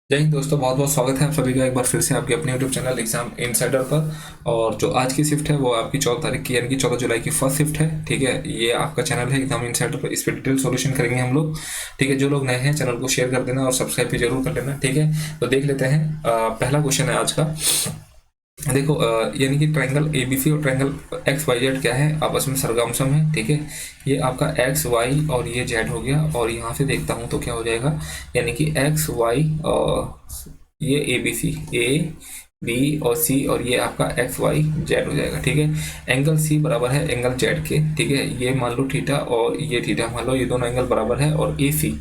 जय हिंद दोस्तों, बहुत बहुत स्वागत है आप सभी का एक बार फिर से आपके अपने यूट्यूब चैनल एग्जाम इनसाइडर पर। और जो आज की शिफ्ट है वो आपकी 14 तारीख की यानी कि 14 जुलाई की फर्स्ट शिफ्ट है। ठीक है, ये आपका चैनल है एग्जाम इनसाइडर पर, इस पर डिटेल सॉल्यूशन करेंगे हम लोग। ठीक है, जो लोग नए हैं चैनल को शेयर कर देना और सब्सक्राइब भी जरूर कर लेना। ठीक है, तो देख लेते हैं। पहला क्वेश्चन है आज का। देखो, यानी कि ट्रायंगल एबीसी और ट्रायंगल एक्स वाई जेड क्या है, आपस में सरगमसम है। ठीक है, ये आपका एक्स वाई और ये जेड हो गया, और यहाँ से देखता हूँ तो क्या हो जाएगा, यानी कि एक्स वाई और ये A B C, A B और सी, और ये आपका एक्स वाई जेड हो जाएगा। ठीक है, एंगल सी बराबर है एंगल जेड के। ठीक है, ये मान लो थीटा और ये थीटा मान लो, ये दोनों एंगल बराबर है। और ए सी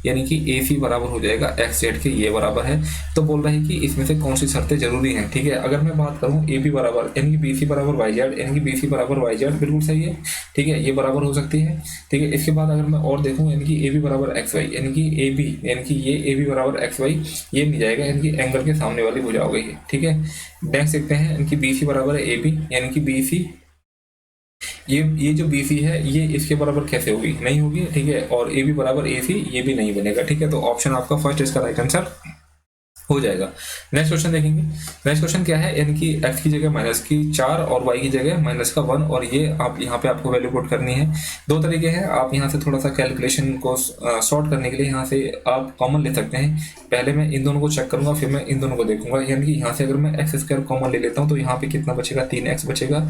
यानी कि ए सी बराबर हो जाएगा एक्स जेड के, ये बराबर है। तो बोल रहे हैं कि इसमें से कौन सी शर्तें जरूरी हैं। ठीक है, अगर मैं बात करूं ए बी बराबर यानी कि बी सी बराबर वाई जेड, यानी कि बी सी बराबर वाई जेड बिल्कुल सही है। ठीक है, ये बराबर हो सकती है। ठीक है, इसके बाद अगर मैं और देखूं यानी कि ए बी बराबर एक्स वाई, यानी कि ए बी यानी कि ये ए बी बराबर एक्स वाई, ये नहीं जाएगा, यानी कि एंगल के सामने वाली भुजा हो गई है। ठीक है, नेक्स्ट देखते हैं, यानी कि बी सी बराबर है ए बी, यानी कि बी सी, ये जो बी सी है ये इसके बराबर कैसे होगी, नहीं होगी। ठीक है, और ए बी बराबर ए सी, ये भी नहीं बनेगा। ठीक है, तो ऑप्शन आपका फर्स्ट इसका राइट आंसर हो जाएगा। नेक्स्ट क्वेश्चन देखेंगे। नेक्स्ट क्वेश्चन क्या है, यानी कि x की जगह माइनस की 4 और y की जगह माइनस का 1, और ये आप यहाँ पे आपको वैल्यू पुट करनी है। दो तरीके हैं, आप यहाँ से थोड़ा सा कैलकुलेशन को सॉर्ट करने के लिए यहाँ से आप कॉमन ले सकते हैं। पहले मैं इन दोनों को चेक करूंगा, फिर मैं इन दोनों को देखूंगा। यानी कि यहाँ से अगर मैं एक्स स्क्वायर कॉमन ले लेता हूँ तो यहाँ पे कितना बचेगा, 3x बचेगा,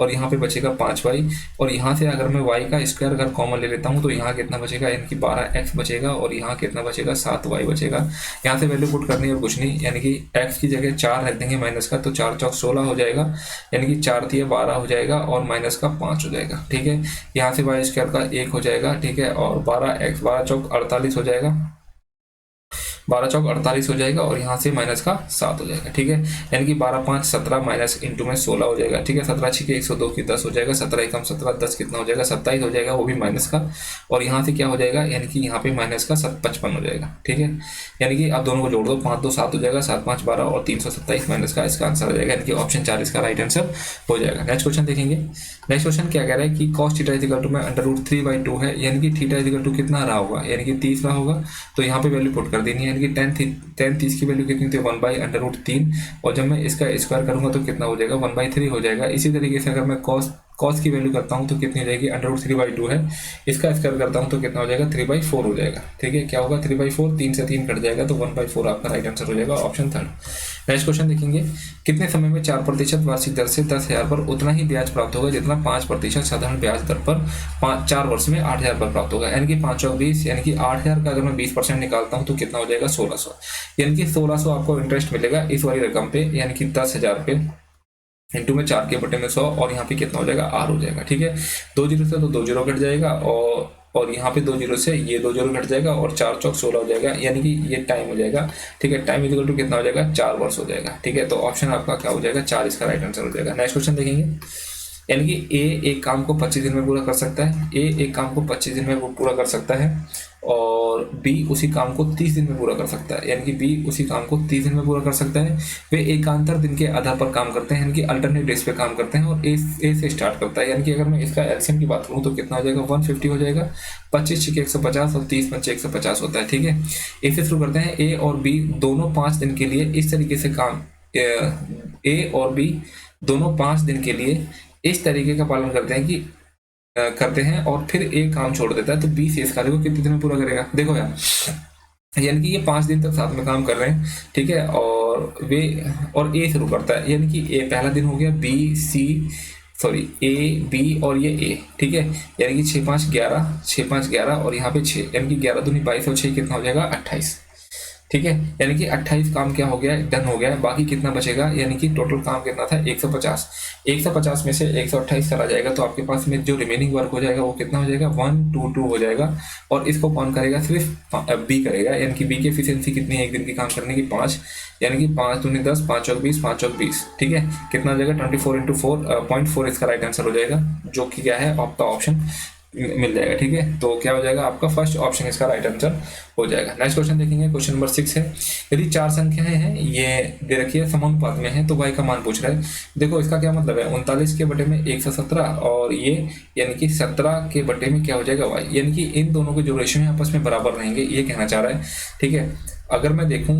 और यहाँ पे बचेगा 5y। और यहाँ से अगर मैं y का स्क्वायर अगर कॉमन ले लेता हूँ तो यहाँ कितना बचेगा, यानी कि 12x बचेगा, और यहाँ कितना बचेगा, 7y बचेगा। यहाँ से वैल्यू पुट करनी है और कुछ नहीं, यानी कि x की जगह 4 रख देंगे माइनस का, तो 4 चौक 16 हो जाएगा, यानी कि 4 दिए 12 हो जाएगा, और माइनस का 5 हो जाएगा। ठीक है, यहाँ से वाई स्क्वायर का 1 हो जाएगा। ठीक है, और 12x 12 चौक 48 हो जाएगा, 12 चौक 48 हो जाएगा, और यहाँ से माइनस का 7 हो जाएगा। ठीक है, यानी कि 12 5 17 माइनस इंटू में 16 हो जाएगा। ठीक है, 17 6 102 की 10 हो जाएगा, 17 एकम 17 10 कितना हो जाएगा, 27 हो जाएगा, वो भी माइनस का। और यहाँ से क्या हो जाएगा, यानी कि यहाँ पे माइनस का 55 हो जाएगा। ठीक है, यानी कि आप दोनों को जोड़ दो, 5 2 7 हो जाएगा, 7 5 12 और 327 माइनस का इसका आंसर हो जाएगा, यानी कि ऑप्शन 4 इसका राइट आंसर हो जाएगा। नेक्स्ट क्वेश्चन देखेंगे। नेक्स्ट क्वेश्चन क्या कह रहा है कि cos थीटा इक्वल टू में अंडर रूट 3/2 है, यानी कि थीटा इक्वल टू कितना रहा होगा, यानी कि 30 रहा होगा। तो यहाँ पे वैल्यू पुट कर देनी है, यानी कि टेन 30 की वैल्यू कितनी थी, 1/√3। और जब मैं इसका स्क्वायर करूंगा तो कितना हो जाएगा, 1/3 हो जाएगा। इसी तरीके से अगर मैं कॉस की वैल्यू करता हूँ तो कितनी हो जाएगी, अंडर रूट 3/2 है, इसका स्क्वायर करता हूँ तो कितना हो जाएगा, 3/4 हो जाएगा। ठीक है, क्या होगा, 3/4, 3 से 3 कट जाएगा, तो 1/4 आपका राइट आंसर हो जाएगा, ऑप्शन थर्ड। नेक्स्ट क्वेश्चन देखेंगे। कितने समय में 4% वार्षिक दर से 10,000 पर उतना ही ब्याज प्राप्त होगा जितना 5% साधारण ब्याज दर पर 4 वर्ष में 8,000 पर प्राप्त होगा, यानी कि 5 चौक 20, यानी कि 8,000 का अगर मैं 20% निकालता हूँ तो कितना हो जाएगा, 1600, यानी कि 1600 आपको इंटरेस्ट मिलेगा इस वाली रकम पे, यानी कि 10,000 पे इंटू में 4 के बटे में 100, और यहाँ पे कितना हो जाएगा, आर हो जाएगा। ठीक है, 2 जीरो से तो 2 जीरो कट जाएगा, और यहाँ पे 2 जीरो से ये 2 जीरो घट जाएगा, और 4 चौक 16 हो जाएगा, यानी कि ये टाइम हो जाएगा। ठीक है, टाइम इक्वल टू कितना हो जाएगा, 4 वर्ष हो जाएगा। ठीक है, तो ऑप्शन आपका क्या हो जाएगा, 4 इसका राइट आंसर हो जाएगा। नेक्स्ट क्वेश्चन देखेंगे। यानी कि ए एक काम को 25 दिन में पूरा कर सकता है, ए एक काम को 25 दिन में वो पूरा कर सकता है, और बी उसी काम को 30 दिन में पूरा कर सकता है, यानी कि बी उसी काम को 30 दिन में पूरा कर सकता है। वे एकांतर दिन के आधार पर काम करते हैं, यानी कि अल्टरनेट डेज पे काम करते हैं, और ए से स्टार्ट करता है, यानी कि अगर मैं इसका एलसीएम की बात करूँ तो कितना हो जाएगा, 150 हो जाएगा, 25 6 150 और 30 5 150 होता है। ठीक है, ए से शुरू करते हैं। ए और बी दोनों 5 दिन के लिए इस तरीके से काम, ए और बी दोनों 5 दिन के लिए इस तरीके का पालन करते हैं कि करते हैं, और फिर एक काम छोड़ देता है, तो 20 इस कार्य को कितने दिन में पूरा करेगा, देखो यार, यानी कि ये 5 दिन तक साथ में काम कर रहे हैं। ठीक है, और ए शुरू करता है, यानी कि ए पहला दिन हो गया, B C sorry A B और ये ए। ठीक है, यानी कि 6 5 11, 6 5 11, और यहाँ पे 6, यानी कि 11 दूनी 22 और 6 कितना हो जाएगा, 28। ठीक है, यानी कि 28 काम क्या हो गया, डन हो गया। बाकी कितना बचेगा, यानी कि टोटल काम कितना था, 150, 150 में से 128 चला जाएगा, तो आपके पास में जो रिमेनिंग वर्क हो जाएगा वो कितना हो जाएगा, 122 हो जाएगा। और इसको कौन करेगा, सिर्फ बी करेगा, यानी कि बी की एफिशिएंसी कितनी है एक दिन की काम करने की, 5, यानी कि 5 दूनी 10, 5 चौक 20, 5 चौक 20। ठीक है, कितना हो जाएगा, 24 × 4 0.4 इसका राइट आंसर हो जाएगा, जो कि क्या है आपका ऑप्शन मिल जाएगा। ठीक है, तो क्या हो जाएगा आपका फर्स्ट ऑप्शन इसका राइट आंसर हो जाएगा। नेक्स्ट क्वेश्चन देखेंगे, क्वेश्चन नंबर 6 है। यदि चार संख्याएं हैं, ये दे रखी है, समानुपात में है, तो y का मान पूछ रहा है। देखो इसका क्या मतलब है, 39 के बटे में 117 और ये यानी कि 17 के बटे में क्या हो जाएगा y, यानी कि इन दोनों के जो रेशियो है आपस में बराबर रहेंगे, ये कहना चाह रहा है। ठीक है, अगर मैं देखूं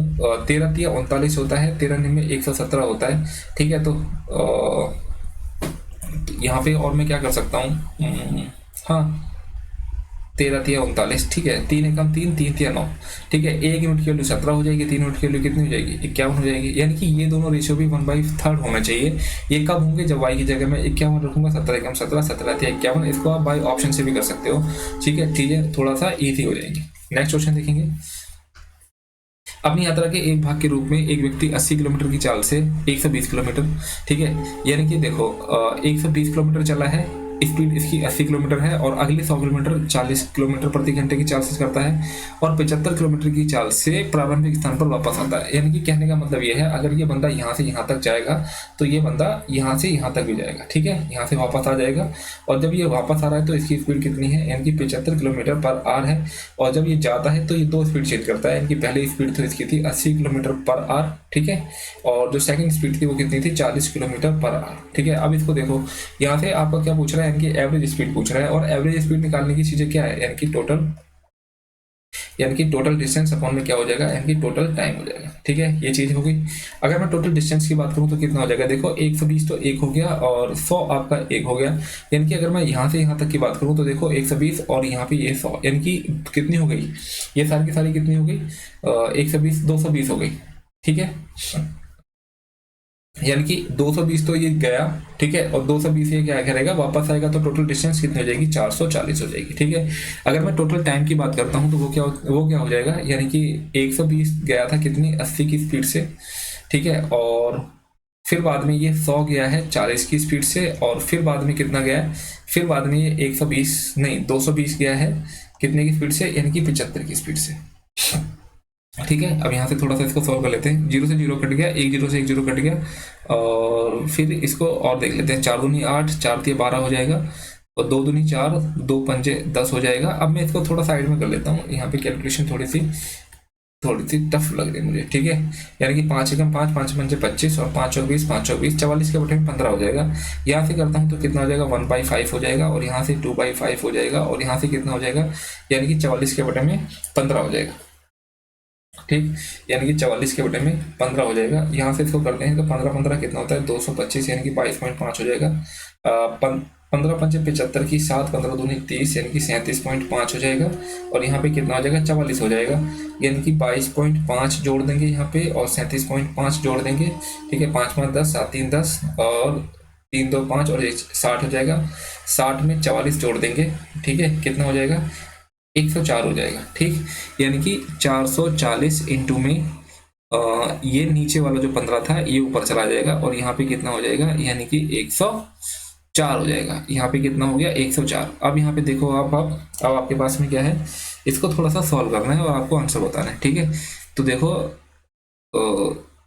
13 तिया 39 होता है, 13 में 117 होता है। ठीक है, तो यहाँ पे और मैं क्या कर सकता हूँ, हाँ 13 तिया 39। ठीक है, 3 एकम 3, 3 तिया 9। ठीक है, 1 यूनिट की वैल्यू 17 हो जाएगी, 3 यूनिट की वैल्यू कितनी हो जाएगी, 51 हो जाएगी। यानी कि ये दोनों रेशियो भी 1/3 होना चाहिए। ये कब होंगे, जब y की जगह मैं 51 रखूंगा, 17 एकम 17, 17 तिया 51। इसको आप बाई ऑप्शन से भी कर सकते हो। ठीक है, चीजें थोड़ा सा ईजी हो जाएंगी। नेक्स्ट क्वेश्चन देखेंगे। अपनी यात्रा के एक भाग के रूप में एक व्यक्ति 80 किलोमीटर की चाल से 120 किलोमीटर, ठीक है, यानी कि देखो 120 किलोमीटर चला है, स्पीड इसकी 80 किलोमीटर है, और अगले 100 किलोमीटर 40 किलोमीटर प्रति घंटे की चाल से करता है, और 75 किलोमीटर की चाल से प्रारंभिक स्थान पर वापस आता है। यानी कि कहने का मतलब ये है, अगर ये बंदा यहाँ से यहाँ तक जाएगा तो ये बंदा यहाँ से यहाँ तक भी जाएगा। ठीक है, यहाँ से वापस आ जाएगा, और जब ये वापस आ रहा है तो इसकी स्पीड कितनी है, यानी कि 75 किलोमीटर पर आवर है। और जब ये जाता है तो ये दो स्पीड चेंज करता है, यानी कि पहली स्पीड तो इसकी थी 80 किलोमीटर पर आवर, ठीक है, और जो सेकंड स्पीड थी वो कितनी थी, 40 किलोमीटर पर आवर। ठीक है, अब इसको देखो, यहाँ से आपका क्या पूछ रहा है, यानी कि एवरेज स्पीड पूछ रहा है, और एवरेज स्पीड निकालने की चीजें क्या है, यानी कि टोटल डिस्टेंस अपॉन में क्या हो जाएगा, यानी कि टोटल टाइम हो जाएगा। ठीक है, ये चीज हो गई। अगर मैं टोटल डिस्टेंस की बात करूं तो कितना हो जाएगा, देखो 120 तो एक हो गया, और 100 आपका एक हो गया। यानी कि अगर मैं यहाँ से यहाँ तक की बात करूं तो देखो 120 और यहाँ पे ये 100, यानी कि कितनी हो गई, ये सारी की सारी कितनी हो गई, 120 220 हो गई। ठीक है, यानी कि 220 तो ये गया, ठीक है, और 220 ये क्या करेगा, वापस आएगा, तो टोटल डिस्टेंस कितनी हो जाएगी, 440 हो जाएगी। ठीक है, अगर मैं टोटल टाइम की बात करता हूँ तो वो क्या हो जाएगा, यानी कि 120 गया था कितनी, 80 की स्पीड से। ठीक है, और फिर बाद में ये 100 गया है 40 की स्पीड से, और फिर बाद में कितना गया है, फिर बाद में ये 120 नहीं 220 गया है कितने की स्पीड से, यानी कि 75 की स्पीड से। ठीक है, अब यहाँ से थोड़ा सा इसको सॉल्व कर लेते हैं। 0 से 0 कट गया, 1 0 से 1 0 कट गया, और फिर इसको और देख लेते हैं। 4 दूनी 8, 4 तिया 12 हो जाएगा, और 2 दूनी 4, 2 पंजे 10 हो जाएगा। अब मैं इसको थोड़ा साइड में कर लेता हूँ, यहाँ पे कैलकुलेशन थोड़ी सी टफ लग रही है मुझे। ठीक है, यानी कि 5 एकम 5, 5 पंजे 25, और 5 चौक 20, 5 चौक 20, 44 के बटे में 15 हो जाएगा। यहाँ से करता हूँ तो कितना हो जाएगा, 1/5 हो जाएगा, और यहाँ से 2/5 हो जाएगा, और यहाँ से कितना हो जाएगा, यानी कि 44 के बटे में 15 हो जाएगा। ठीक, यानी कि 44 के बटे में 15 हो जाएगा। यहाँ से इसको करते हैं तो 15 15 कितना होता है, 225, यानी कि 22.5 हो जाएगा। 15 पंचे 75 की 7, 15 दूनी 30, यानी कि 37.5 हो जाएगा, और यहाँ पे कितना हो जाएगा, 44 हो जाएगा, यानी कि 22.5 जोड़ देंगे यहाँ पे, और 37.5 जोड़ देंगे। ठीक है, 5 5 10, 7 3 10, और 3 2 5, और 60 हो जाएगा। 60 में 44 जोड़ देंगे, ठीक है, कितना हो जाएगा, 104 हो जाएगा। ठीक, यानी कि 440 इंटू में ये नीचे वाला जो 15 था ये ऊपर चला जाएगा, और यहाँ पे कितना हो जाएगा, यानी कि 104 हो जाएगा। यहाँ पे कितना हो गया, 104। अब यहाँ पे देखो आप, अब आपके पास में क्या है, इसको थोड़ा सा सॉल्व करना है और आपको आंसर बताना है। ठीक है, तो देखो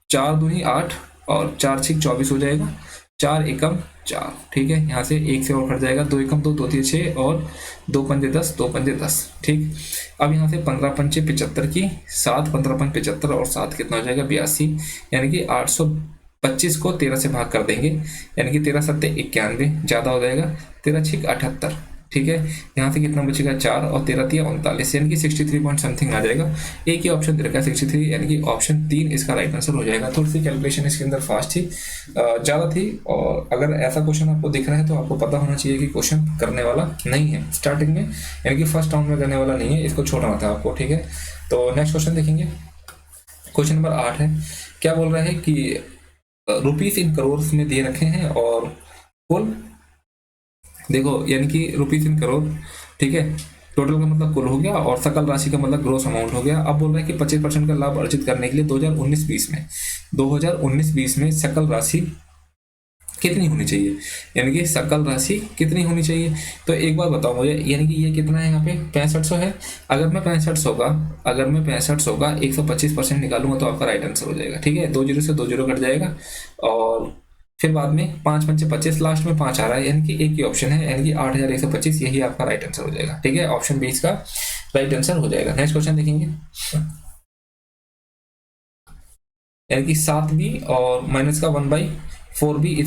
4 दूनी 8, और 4 6 24 हो जाएगा, 4 एकम 4। ठीक है, यहाँ से 1 से और कट जाएगा, 2 एकम 2, 2 3 6, और 2 पंजे 10, 2 पंजे 10। ठीक, अब यहाँ से 15 पंचे 75 की 7, 15 पंच 75, और 7 कितना हो जाएगा, 82, यानी कि 825 को 13 से भाग कर देंगे, यानी कि 13 सत्ते 91, ज़्यादा हो जाएगा, 13 छिक 78। ठीक है, यहाँ से कितना बचेगा, 4, और 13 तिया 39, यानी कि 63 पॉइंट समथिंग आ जाएगा। एक ही ऑप्शन दे रखा है 63, यानी कि ऑप्शन 3 इसका राइट आंसर हो जाएगा। थोड़ी सी कैलकुलेशन इसके अंदर फास्ट थी, ज़्यादा थी, और अगर ऐसा क्वेश्चन आपको दिख रहा है तो आपको पता होना चाहिए कि क्वेश्चन करने वाला नहीं है स्टार्टिंग में, यानी कि फर्स्ट राउंड में करने वाला नहीं है, इसको छोड़ना था आपको। ठीक है, तो नेक्स्ट क्वेश्चन देखेंगे। क्वेश्चन नंबर 8 है। क्या बोल रहा है कि रुपीस इन करोड़ में दे रखे हैं, और कुल देखो, यानी कि रुपीस इन करोड़, ठीक है, टोटल का मतलब कुल हो गया, और सकल राशि का मतलब ग्रोस अमाउंट हो गया। अब बोल रहे हैं कि 25% का लाभ अर्जित करने के लिए 2019-20 में सकल राशि कितनी होनी चाहिए, यानी कि सकल राशि कितनी होनी चाहिए। तो एक बार बताओ मुझे, यानी कि ये कितना है, यहाँ पे 6500 है। अगर मैं 6500 का 125% निकालूंगा तो आपका राइट आंसर हो जाएगा। ठीक है, 2 0 से 2 0 कट जाएगा, और फिर बाद में 5×5 = 25, लास्ट में 5 आ रहा है, यानी कि एक ही ऑप्शन है, यानी कि 8125 यही आपका राइट आंसर हो जाएगा। ठीक है, ऑप्शन 20 का राइट आंसर हो जाएगा। नेक्स्ट क्वेश्चन देखेंगे, यानी कि 7b और माइनस का 1/4b =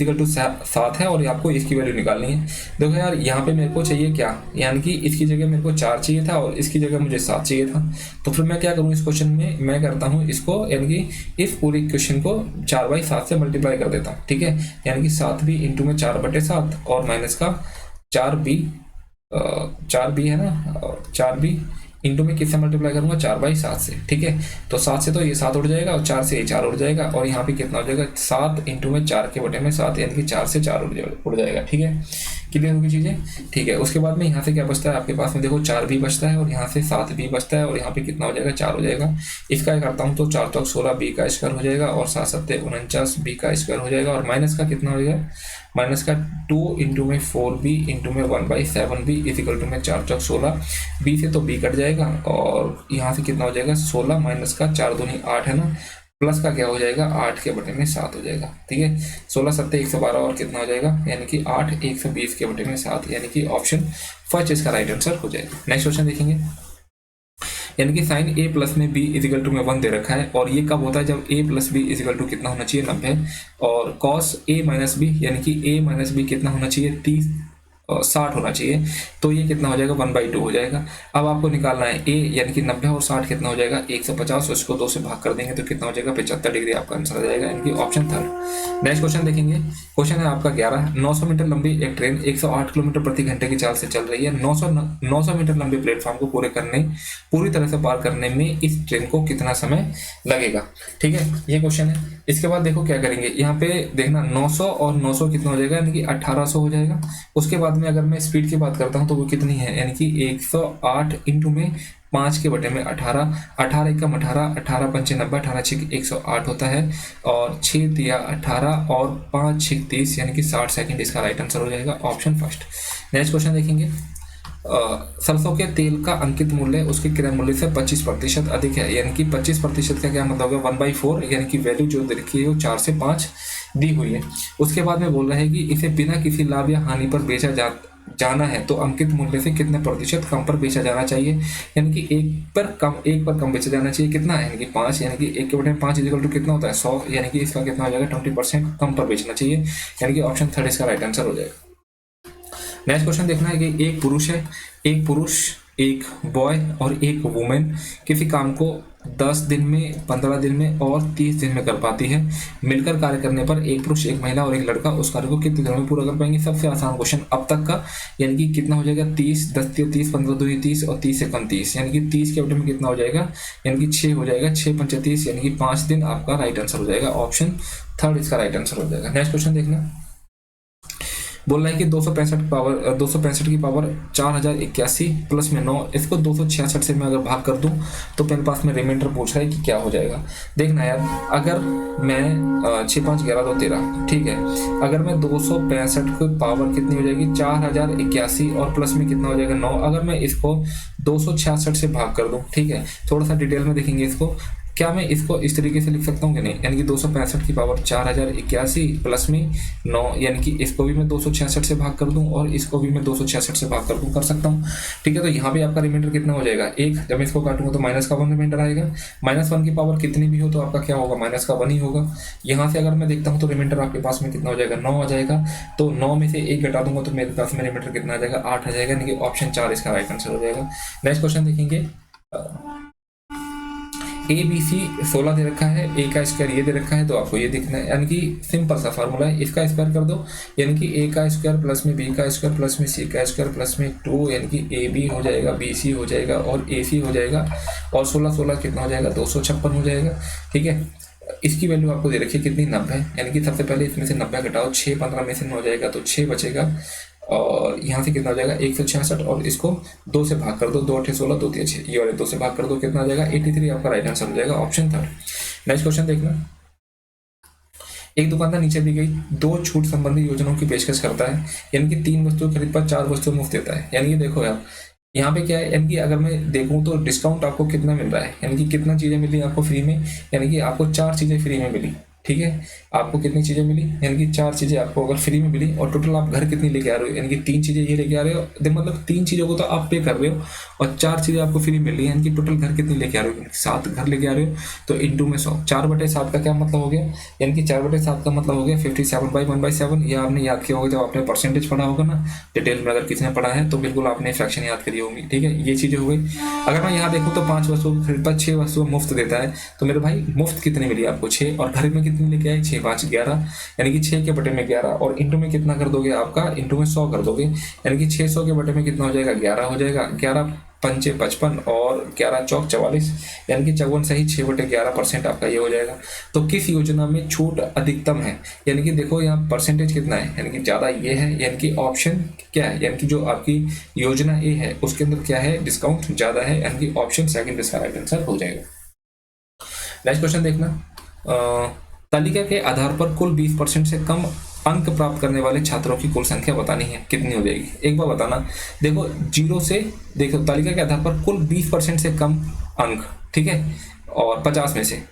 7 है, और आपको इसकी वैल्यू निकालनी है। देखो यार, यहाँ पे मेरे को चाहिए क्या, यानी कि इसकी जगह मेरे को 4 चाहिए था और इसकी जगह मुझे 7 चाहिए था। तो फिर मैं क्या करूँ इस क्वेश्चन में, मैं करता हूँ इसको, यानी कि इस पूरी क्वेश्चन को 4/7 से मल्टीप्लाई कर देता हूँ। ठीक है, यानी कि 7b इंटू में 4/7 और माइनस का 4b है ना, और 4b इंटू में किससे मल्टीप्लाई करूंगा, 4/7 से। ठीक है, तो 7 से तो ये 7 उड़ जाएगा और 4 से ये 4 उड़ जाएगा, और यहाँ पे कितना हो जाएगा, 7 इंटू में 4 के बटे में 7, यानी कि 4 से 4 उड़ जाएगा। ठीक है, क्लियर होगी चीज़ें। ठीक है, उसके बाद में यहाँ से क्या बचता है आपके पास में, देखो 4b बचता है और यहाँ से 7b बचता है, और यहाँ पे कितना हो जाएगा, 4 हो जाएगा। इसका करता हूँ तो 4 × 16 b का स्क्वायर हो जाएगा, और 7 × 7 = 49 b का स्क्वायर हो जाएगा, और माइनस का कितना हो जाएगा, माइनस का 2 इंटू में 4b इंटू में 1/7b = में 4 × 16 b से तो b कट जाएगा, और यहाँ से कितना हो जाएगा, 16 माइनस का 4 दूनी 8 है ना, प्लस का क्या हो जाएगा, 8 के बटे में 7 हो जाएगा। ठीक है, 16 × 7 = 112 और कितना हो जाएगा, यानी कि 8 120 के बटे में 7, यानी कि ऑप्शन फर्स्ट इसका राइट आंसर हो जाएगा। नेक्स्ट क्वेश्चन देखेंगे, यानी कि साइन a प्लस में b = में 1 दे रखा है, और ये कब होता है, जब a प्लस b = कितना होना चाहिए, 90, और cos a माइनस b, यानी कि a माइनस b कितना होना चाहिए, 30 और 60 होना चाहिए, तो ये कितना हो जाएगा, 1/2 हो जाएगा। अब आपको निकालना है a, यानी कि 90 और 60 कितना हो जाएगा, 150, उसको 2 से भाग कर देंगे तो कितना हो जाएगा, 75 डिग्री आपका आंसर आ जाएगा, यानी कि ऑप्शन थर्ड। नेक्स्ट क्वेश्चन देखेंगे, क्वेश्चन है आपका 11, 900 मीटर लंबी एक ट्रेन 108 किलोमीटर प्रति घंटे की चाल से चल रही है। 900 मीटर लंबे प्लेटफॉर्म को पूरी तरह से पार करने में इस ट्रेन को कितना समय लगेगा। ठीक है, ये क्वेश्चन है। इसके बाद देखो क्या करेंगे, यहाँ पे देखना 900 और 900 कितना हो जाएगा, यानी कि 1800 हो जाएगा। उसके बाद में अगर मैं स्पीड की बात करता हूँ तो वो कितनी है, यानी कि 108 इंटू में 5 के बटे में 18, 18 एकम 18, 18 पंचे 90, 18 छः 108 होता है, और 6 दिया 18 और 5 6 30, यानी कि 60 सेकंड इसका राइट आंसर हो जाएगा, ऑप्शन फर्स्ट। नेक्स्ट क्वेश्चन देखेंगे, सरसों के तेल का अंकित मूल्य उसके क्रय मूल्य से 25% अधिक है, यानी कि 25% का क्या मतलब है, 1/4, यानी कि वैल्यू जो रखी है वो 4 से 5 दी हुई है। उसके बाद में बोल रहा है कि इसे बिना किसी लाभ या हानि पर बेचा जाना है तो अंकित मूल्य से कितने प्रतिशत कम पर बेचा जाना चाहिए, यानी कि एक पर कम बेचा जाना चाहिए, कितना है, यानी कि 5, यानी कि 1 के बटे में 5 = कितना होता है, 100, यानी कि इसका कितना हो जाएगा, 20% कम पर बेचना चाहिए, यानी कि ऑप्शन थर्ड इसका राइट आंसर हो जाएगा। नेक्स्ट क्वेश्चन देखना है कि एक पुरुष एक बॉय और एक वुमेन किसी काम को 10 दिन में, 15 दिन में और 30 दिन में कर पाती है। मिलकर कार्य करने पर एक पुरुष एक महिला और एक लड़का उस कार्य को कितने दिनों में पूरा कर पाएंगे। सबसे आसान क्वेश्चन अब तक का, यानी कि कितना हो जाएगा, 30, 10 × 30, 15 × 2 = 30 और 30 से कम 30, यानी कि 30 के बटे में कितना हो जाएगा, यानी कि 6 हो जाएगा, 6 × 5 = 30, यानी कि 5 दिन आपका राइट आंसर हो जाएगा, ऑप्शन थर्ड इसका राइट आंसर हो जाएगा। नेक्स्ट क्वेश्चन देखना, बोल रहा है कि 265 की पावर 4081 प्लस में 9, इसको 266 से मैं अगर भाग कर दूं तो मेरे पास में रिमाइंडर पूछ रहा है कि क्या हो जाएगा। देखना यार, अगर मैं 6 5 11 2 13, ठीक है, अगर मैं 265 की पावर कितनी हो जाएगी, 4081 और प्लस में कितना हो जाएगा, 9, अगर मैं इसको 266 से भाग कर दूं, ठीक है, थोड़ा सा डिटेल में देखेंगे इसको, क्या मैं इसको इस तरीके से लिख सकता हूँ कि नहीं, यानी कि 265 की पावर 4081 प्लस में 9, यानी कि इसको भी मैं 266 से भाग कर दूं और इसको भी मैं 266 से भाग कर दूं, कर सकता हूँ। ठीक है, तो यहाँ पे आपका रिमाइंडर कितना हो जाएगा, 1, जब मैं इसको काटूंगा तो -1 रिमाइंडर आएगा। -1 की पावर कितनी भी हो तो आपका क्या होगा, -1 ही होगा। यहाँ से अगर मैं देखता हूँ तो रिमाइंडर आपके पास में कितना हो जाएगा, 9 आ जाएगा। तो 9 में से 1 घटा दूंगा तो मेरे पास में रिमाइंडर कितना आ जाएगा, 8 आ जाएगा, यानी कि ऑप्शन 4 इसका राइट आंसर हो जाएगा। नेक्स्ट क्वेश्चन देखेंगे, ABC 16 दे रखा है, A का स्क्वायर ये दे रखा है, तो आपको ये दिखना है, यानी कि सिंपल सा फार्मूला है, इसका स्क्वायर कर दो, यानी कि A का स्क्वायर प्लस में B का स्क्वायर प्लस में C का स्क्वायर प्लस में 2, यानी कि AB हो जाएगा, BC हो जाएगा और AC हो जाएगा, और 16 कितना हो जाएगा, 256 हो जाएगा। ठीक है, इसकी वैल्यू आपको दे रखी है कितनी, 90, यानी कि सबसे पहले इसमें से 90 घटाओ, 6 15 में से 9 हो जाएगा तो 6 बचेगा, और यहाँ से कितना हो जाएगा, 166, और इसको 2 से भाग कर दो, 2 8 16, 2 3 6, ये वाले 2 से भाग कर दो, कितना आ जाएगा, 83 आपका राइट आंसर हो जाएगा, ऑप्शन थर्ड। नेक्स्ट क्वेश्चन देखना, एक दुकानदार नीचे दी गई 2 छूट संबंधी योजनाओं की पेशकश करता है, यानी कि 3 वस्तुओं खरीद पर 4 वस्तुएं मुफ्त देता है। यानी कि देखो यार, यहाँ पे क्या है, यानी कि अगर मैं देखूँ तो डिस्काउंट आपको कितना मिल रहा है, यानी कि कितना चीज़ें मिली आपको फ्री में, यानी कि आपको 4 चीज़ें फ्री में मिली। ठीक है। आपको कितनी चीज़ें मिली, यानी कि 4 चीज़ें आपको अगर फ्री में मिली, और टोटल आप घर कितनी लेके आ रहे हो, यानी कि 3 चीज़ें ये लेके आ रहे हो, मतलब 3 चीज़ों को तो आप पे कर रहे हो और 4 चीज़ें आपको फ्री मिल रही है, यानी कि टोटल घर कितनी लेके आ रहे हो, 7 घर लेके आ रहे हो। तो इंटू में 100, 4/7 का क्या मतलब हो गया, यानी कि 4/7 का मतलब हो गया 57/1/7। ये आपने याद किया होगा जब आपने परसेंटेज पढ़ा होगा ना डिटेल में, अगर किसी ने पढ़ा है तो बिल्कुल आपने फ्रैक्शन याद करी होगी, ठीक है। ये चीज़ें हो गई। अगर मैं यहाँ देखूँ तो 5 वस्तुओं खरीदता 6 वस्तुएं मुफ्त देता है, तो मेरे भाई मुफ्त कितनी मिली आपको 6, और घर में कितनी लेके आए 6 5 11, यानी कि 6 के बटे में 11, और इंटू में कितना कर दोगे आपका, इंटू में 100 कर दोगे, यानी कि 600 के बटे में कितना हो जाएगा 11 हो जाएगा। 11 पंचे 55 और 11 चौक 44, यानी कि 54 सही 6/11% आपका ये हो जाएगा। तो किस योजना में छूट अधिकतम है, यानी कि देखो यहाँ परसेंटेज कितना है, यानी कि ज़्यादा ये है, यानी कि ऑप्शन क्या है, यानी कि जो आपकी योजना ए है उसके अंदर क्या है, डिस्काउंट ज़्यादा है, यानी कि ऑप्शन सेकंड इसका राइट आंसर हो जाएगा। नेक्स्ट क्वेश्चन देखना, तालिका के आधार पर कुल 20% से कम अंक प्राप्त करने वाले छात्रों की कुल संख्या बतानी है, कितनी हो जाएगी, एक बार बताना। देखो 0 से, देखो तालिका के आधार पर कुल 20% से कम अंक, ठीक है, और 50 में से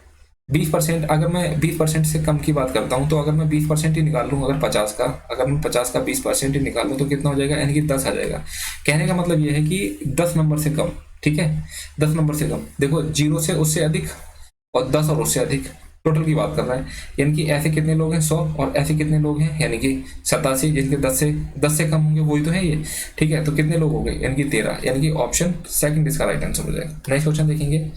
20%, अगर मैं 20% से कम की बात करता हूँ तो अगर मैं 20% ही निकाल लूँ, अगर 50 का, अगर मैं 50 का 20% ही निकाल लूँ तो कितना हो जाएगा, यानी कि 10 आ जाएगा। कहने का मतलब ये है कि 10 नंबर से कम, ठीक है, 10 नंबर से कम। देखो 0 से उससे अधिक और 10 और उससे अधिक, टोटल की बात कर रहा है, यानी कि ऐसे कितने लोग हैं 100, और ऐसे कितने लोग हैं, यानी कि 87, जिनके 10 से कम होंगे वही तो है ये, ठीक है। तो कितने लोग हो गए, यानी कि 13, यानी कि ऑप्शन सेकंड इसका राइट आंसर हो जाएगा। नेक्स्ट क्वेश्चन देखेंगे,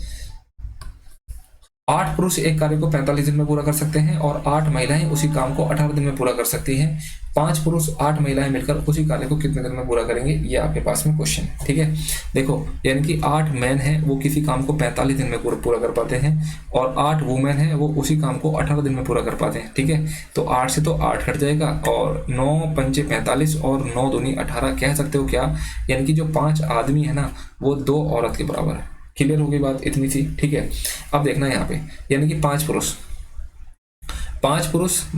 8 पुरुष एक कार्य को 45 दिन में पूरा कर सकते हैं और 8 महिलाएं उसी काम को 18 दिन में पूरा कर सकती हैं। 5 पुरुष 8 महिलाएं मिलकर उसी कार्य को कितने दिन में पूरा करेंगे, ये आपके पास में क्वेश्चन है, ठीक है। देखो यानी कि 8 मैन है वो किसी काम को 45 दिन में पूरा कर पाते हैं, और 8 वुमेन है वो उसी काम को 18 दिन में पूरा कर पाते हैं, ठीक है। तो 8 से तो 8 कट जाएगा, और 9 पंचे 45 और 9 दूनी 18, कह सकते हो क्या, यानी कि जो 5 आदमी है ना वो 2 औरत के बराबर है। क्लियर हो गई बात इतनी सी, ठीक है। अब देखना यहाँ पे, यानी कि 5 पुरुष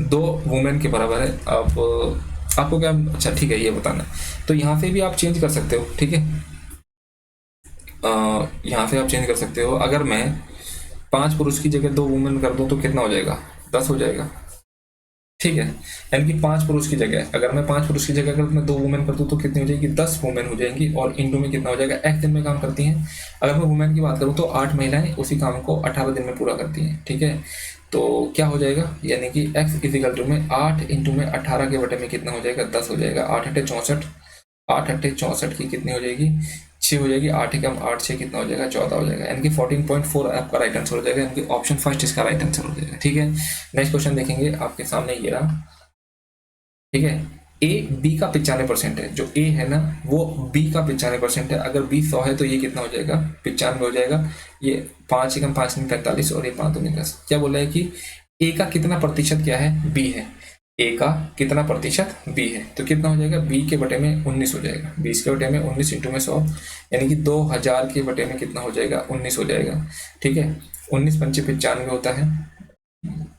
2 वुमेन के बराबर है। अब आपको क्या, अच्छा ठीक है ये बताना है, तो यहाँ से भी आप चेंज कर सकते हो, ठीक है। यहाँ से आप चेंज कर सकते हो, अगर मैं 5 पुरुष की जगह 2 वुमेन कर दूं तो कितना हो जाएगा, 10 हो जाएगा, ठीक है। यानी कि 5 पुरुष की जगह, अगर मैं 5 पुरुष की जगह अगर मैं 2 वुमेन कर दूं तो कितनी हो जाएगी, 10 वुमेन हो जाएंगी, और इंटू में कितना हो जाएगा, एक दिन में काम करती हैं। अगर मैं वुमेन की बात करूं तो 8 महिलाएं उसी काम को 18 दिन में पूरा करती हैं, ठीक है। तो क्या हो जाएगा, यानी कि x इजिकल टू में 8 इंटू में 18 के बटे में कितना हो जाएगा, 10 हो जाएगा। 8 अट्ठे 64, 8 अट्ठे 64 की कितनी हो जाएगी, 6 हो जाएगी। 8 कम 8 6 कितना हो जाएगा, 14 हो जाएगा, यानी कि 14.4 आपका राइट आंसर हो जाएगा, यानी कि ऑप्शन फर्स्ट इसका राइट आंसर हो जाएगा, ठीक है। नेक्स्ट क्वेश्चन देखेंगे, आपके सामने ये रहा, ठीक है। ए बी का 95% है, जो ए है ना वो बी का 95% है। अगर बी 100 है तो ये कितना हो जाएगा, 95 हो जाएगा। ये 5 कम 5 नहीं 45, और ये 5 दूनी 10। क्या बोला है कि ए का कितना प्रतिशत क्या है, बी है। ए का कितना प्रतिशत बी है, तो कितना हो जाएगा, बी के बटे में 19 हो जाएगा। 20 के बटे में 19 इंटू में 100, यानी कि 2000 के बटे में कितना हो जाएगा, 19 हो जाएगा, ठीक है। 19 पंचे 95 होता है,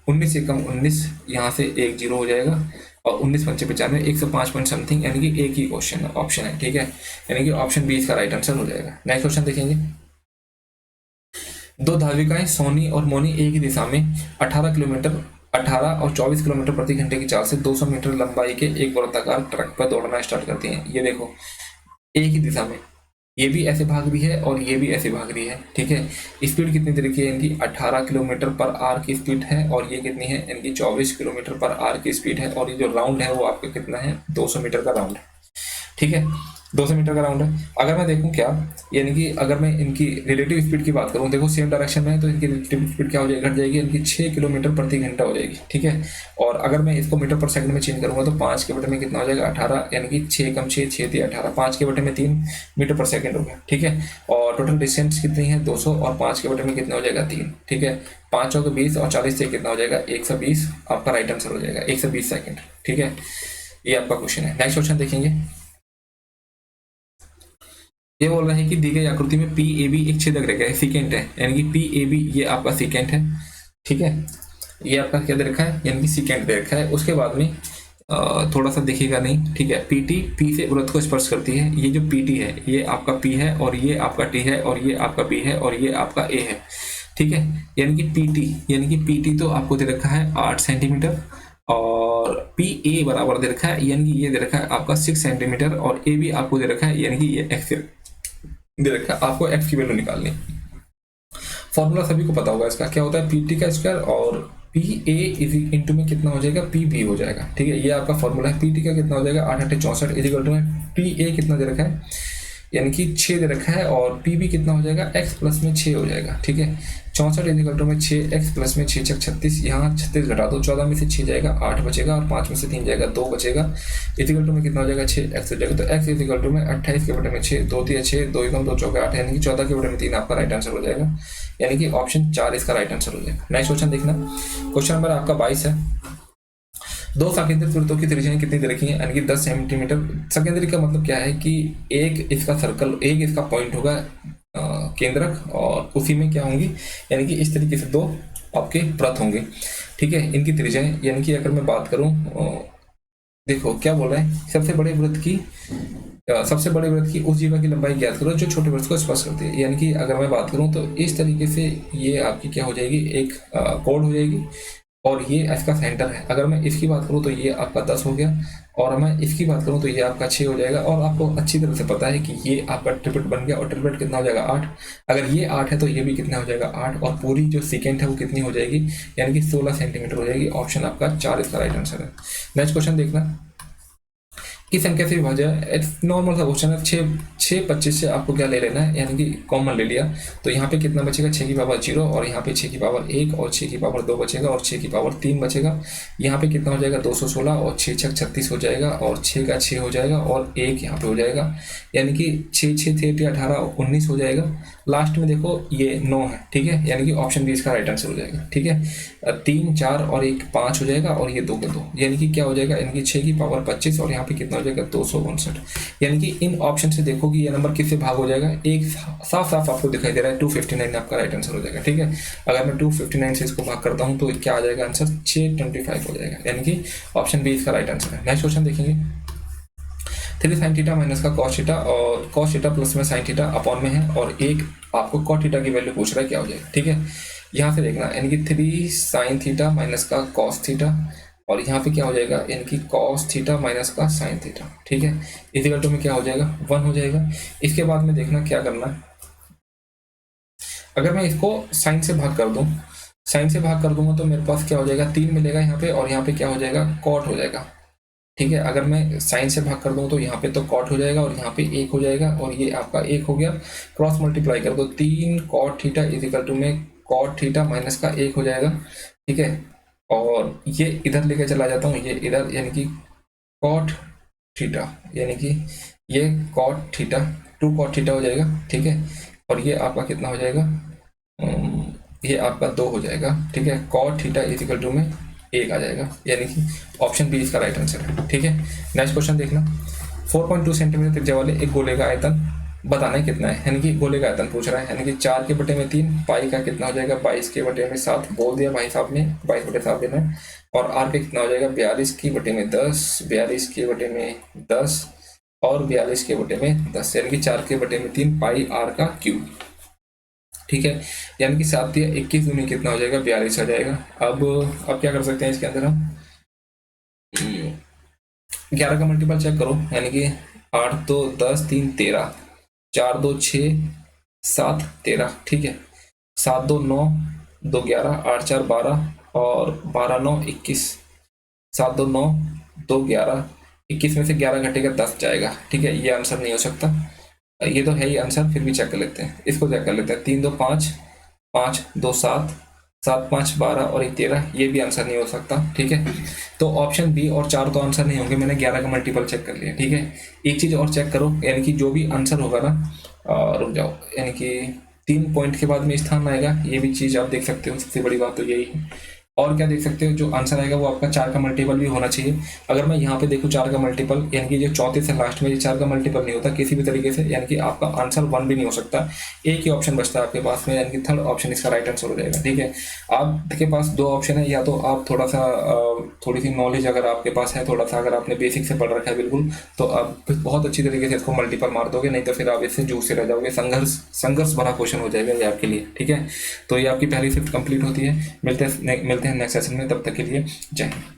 19 से कम 19, यहाँ से 1 0 हो जाएगा, और 19 पंचे 95, 105 पॉइंट समथिंग, यानी कि एक ही क्वेश्चन ऑप्शन है, ठीक है। यानी कि ऑप्शन बी इसका राइट आंसर हो जाएगा। नेक्स्ट क्वेश्चन देखेंगे, 2 धाविकाएं सोनी और मोनी एक ही दिशा में 18 और 24 किलोमीटर प्रति घंटे की चाल से 200 मीटर लंबाई के एक वृत्ताकार ट्रैक पर दौड़ना स्टार्ट करती हैं। ये देखो एक ही दिशा में, ये भी ऐसे भाग रही है और ये भी ऐसे भाग रही है, ठीक है। स्पीड कितनी तरह की है इनकी, 18 किलोमीटर पर आवर की स्पीड है, और ये कितनी है इनकी 24 किलोमीटर पर आवर की स्पीड है, और ये जो राउंड है वो आपका कितना है, 200 मीटर का राउंड है, ठीक है। 200 मीटर का राउंड है। अगर मैं देखूं क्या, यानी कि अगर मैं इनकी रिलेटिव स्पीड की बात करूं, देखो सेम डायरेक्शन में है तो इनकी रिलेटिव स्पीड क्या हो जाएगी, घट जाएगी, इनकी 6 किलोमीटर प्रति घंटा हो जाएगी, ठीक है। और अगर मैं इसको मीटर पर सेकंड में चेंज करूंगा तो 5 के बटे में कितना हो जाएगा, 18, यानी कि 6 कम 6 6 18, 5 के बटे में 3 मीटर पर सेकंड हो गया, ठीक है। और टोटल डिस्टेंस कितनी है 200, और 5 के बटे में कितना हो जाएगा 3, ठीक है। 5 चौके 20 और 40 से कितना हो जाएगा, 120 आपका राइट आंसर हो जाएगा, 120 सेकंड, ठीक है। ये आपका क्वेश्चन है। नेक्स्ट क्वेश्चन देखेंगे, ये बोल रहा है कि दी गई आकृति में पी ए बी एक छेदक रेखा है, सिकेंट है, यानी कि पी ए बी ये आपका सिकेंट है, ठीक है। ये आपका क्या दे रखा है, यानी कि सिकेंट दे रखा है। उसके बाद में थोड़ा सा देखिएगा नहीं, ठीक है। पीटी पी से वृत्त को स्पर्श करती है, ये जो पीटी है ये आपका पी है, और ये आपका टी है, और ये आपका बी है, और ये आपका ए है। ठीक है। यानी कि पीटी तो आपको दे रखा है 8 सेंटीमीटर, और पी ए बराबर दे रखा है, यानी कि ये दे रखा है आपका 6 सेंटीमीटर, और ए भी आपको दे रखा है, यानी कि ये एक्स दे रखा है। आपको एक्स की वैल्यू निकालनी। फॉर्मूला सभी को पता होगा इसका, क्या होता है पी टी का स्क्वायर और पी ए इज इंटू में कितना हो जाएगा, पी बी हो जाएगा। ठीक है, ये आपका फॉर्मूला है। पी टी का कितना हो जाएगा 8×8 = 64 इजिकल टू में पी ए कितना दे रखा है, यानी कि 6 दे रखा है, और पी बी कितना हो जाएगा x प्लस में 6 हो जाएगा। ठीक है, 64 इजिकल टू में 6 x प्लस में 6 36, यहाँ 36 घटा दो, 14 में से 6 जाएगा 8 बचेगा, और 5 में से 3 जाएगा 2 बचेगा, इजिकल टू में कितना हो जाएगा 6x हो जाएगा। तो x इजिकल टू में 28 के बटे में 6, 2 3 6, 2 1 2 4 8, यानी कि 14 के बटे में 3 आपका राइट आंसर हो जाएगा, यानी कि ऑप्शन 4 इसका राइट आंसर हो जाएगा। नेक्स्ट क्वेश्चन देखना, क्वेश्चन नंबर आपका 22 है। दो सकेंद्रित वृत्तों की त्रिज्याएं कितनी दे रखी है, यानी कि 10 सेंटीमीटर। सकेंद्रित का मतलब क्या है कि एक इसका सर्कल, एक इसका पॉइंट होगा केंद्रक, और उसी में क्या होंगी, यानी कि इस तरीके से दो आपके वृत्त होंगे। ठीक है, इनकी त्रिज्याएं, यानी कि अगर मैं बात करूं, देखो क्या बोल रहे हैं, सबसे बड़े वृत्त की उस जीवा की लंबाई ज्ञात करो जो छोटे वृत्त को स्पर्श करती है। यानी कि अगर मैं बात करूं तो इस तरीके से ये आपकी क्या हो जाएगी, एक कोड हो जाएगी, और ये इसका सेंटर है। अगर मैं इसकी बात करूं तो ये आपका 10 हो गया, और मैं इसकी बात करूं तो ये आपका 6 हो जाएगा। और आपको अच्छी तरह से पता है कि ये आपका ट्रिपलेट बन गया, और ट्रिपलेट कितना हो जाएगा 8। अगर ये 8 है तो ये भी कितना हो जाएगा 8, और पूरी जो सेकेंड है वो कितनी हो जाएगी, यानी कि 16 सेंटीमीटर हो जाएगी। ऑप्शन आपका 4 इसका राइट आंसर है। नेक्स्ट क्वेश्चन देखना, की संख्या से विभाज्य है। नॉर्मल सा क्वेश्चन है। 6 25 से आपको क्या ले लेना है, यानी कि कॉमन ले लिया, तो यहाँ पे कितना बचेगा 6 की पावर 0, और यहाँ पे 6 की पावर 1, और 6 की पावर 2 बचेगा, और 6 की पावर 3 बचेगा। यहाँ पे कितना हो जाएगा 216, और 6 6 36 हो जाएगा, और 6 का 6 हो जाएगा, और 1 यहाँ पे हो जाएगा, यानी कि 6 6 थे 18 19 हो जाएगा। लास्ट में देखो ये 9 है। ठीक है, यानी कि ऑप्शन बी इसका राइट आंसर हो जाएगा। ठीक है, 3 4 और 1 5 हो जाएगा, और ये 2 का 2, यानी कि क्या हो जाएगा, यानी कि 6 की पावर 25, और यहाँ पे कितना हो जाएगा 259। यानी कि इन ऑप्शन से देखो कि ये नंबर किससे भाग हो जाएगा, एक साफ साफ आपको दिखाई दे रहा है 259 आपका राइट आंसर हो जाएगा। ठीक है, अगर मैं 259 से इसको भाग करता हूँ तो क्या आ जाएगा आंसर, 625 हो जाएगा, यानी कि ऑप्शन बी इसका राइट आंसर है। नेक्स्ट क्वेश्चन देखेंगे, 3 sin थीटा माइनस का cos थीटा, और cos थीटा प्लस में sin थीटा अपॉन में है, और एक आपको cot थीटा की वैल्यू पूछ रहा है, क्या हो जाएगा। ठीक है, यहाँ से देखना, यानी कि 3 sin थीटा माइनस का cos थीटा, और यहाँ पे क्या हो जाएगा, यानी कि cos थीटा माइनस का sin थीटा। ठीक है, इक्वल टू में क्या हो जाएगा 1 हो जाएगा। इसके बाद में देखना क्या करना है, अगर मैं इसको साइन से भाग कर दूं, साइन से भाग कर दूंगा तो मेरे पास क्या हो जाएगा 3 मिलेगा यहाँ पे, और यहाँ पे क्या हो जाएगा कॉट हो जाएगा। ठीक है, अगर मैं साइन से भाग कर दूं तो यहाँ पे तो कॉट हो जाएगा, और यहाँ पे 1 हो जाएगा, और ये आपका 1 हो गया। क्रॉस मल्टीप्लाई कर दो, 3 कॉट थीटा इजिकल टू में कॉट थीटा माइनस का 1 हो जाएगा। ठीक है, और ये इधर लेके चला जाता हूँ, ये इधर, यानी कि कॉट थीटा, यानी कि ये कॉट थीटा 2 कॉट थीटा हो जाएगा। ठीक है, और ये आपका कितना हो जाएगा, ये आपका 2 हो जाएगा। ठीक है, कॉट थीटा इजिकल टू में 1 आ जाएगा, यानी कि ऑप्शन बी इसका राइट आंसर है। ठीक है, नेक्स्ट क्वेश्चन देखना, 4.2 सेंटीमीटर त्रिज्या वाले एक गोले का आयतन बताना है कितना है, यानी कि गोले का आयतन पूछ रहा है, यानी कि 4 के बटे में 3, पाई का कितना हो जाएगा 22 के बटे में 7, बोल दिया भाई साहब ने 22 बटे 7 देना है, और आर का कितना हो जाएगा 42 के बटे में 10, 42 के बटे में 10, और 42 के बटे में 10, यानी कि 4 के बटे में 3 पाई आर का क्यूब। ठीक है, यानी कि 7 या 21 दूनी कितना हो जाएगा 42 आ जाएगा। अब क्या कर सकते हैं इसके अंदर हम, 11 का मल्टीपल चेक करो, यानी कि 8 2 10 3 13, 4 2 6 7 13। ठीक है, 7 2 9 2 11, 8 4 12, और 12 9 21, 7 2 9 2 11, 21 में से 11 घटेगा 10 जाएगा। ठीक है, ये आंसर नहीं हो सकता, ये तो है ही आंसर, फिर भी चेक कर लेते हैं, इसको चेक कर लेते हैं। 3 2 5, 5 2 7, 7 5 12, और 1 13, ये भी आंसर नहीं हो सकता। ठीक है, तो ऑप्शन बी और 4 तो आंसर नहीं होंगे, मैंने 11 का मल्टीपल चेक कर लिया। ठीक है, एक चीज़ और चेक करो, यानी कि जो भी आंसर होगा ना, रुक जाओ, यानी कि 3 पॉइंट के बाद में स्थान आएगा, ये भी चीज़ आप देख सकते हो, सबसे बड़ी बात तो यही है। और क्या देख सकते हो, जो आंसर आएगा वो आपका 4 का मल्टीपल भी होना चाहिए। अगर मैं यहाँ पे देखूँ 4 का मल्टीपल, यानी कि जो चौथे से लास्ट में ये 4 का मल्टीपल नहीं होता किसी भी तरीके से, यानी कि आपका आंसर 1 भी नहीं हो सकता। एक ही ऑप्शन बचता है आपके पास में, यानी कि थर्ड ऑप्शन इसका राइट आंसर हो जाएगा। ठीक है, आपके पास दो ऑप्शन है, या तो आप थोड़ा सा थोड़ी सी नॉलेज अगर आपके पास है, थोड़ा सा अगर आपने बेसिक से पढ़ रखा है बिल्कुल, तो आप बहुत अच्छी तरीके से इसको मल्टीपल मार दोगे, नहीं तो फिर आप इससे जूझते रह जाओगे। संघर्ष संघर्ष भरा क्वेश्चन हो जाएगा ये आपके लिए। ठीक है, तो ये आपकी पहली शिफ्ट कंप्लीट होती है। मिलते हैं नेक्स्ट सेशन में, तब तक के लिए जय हिंद।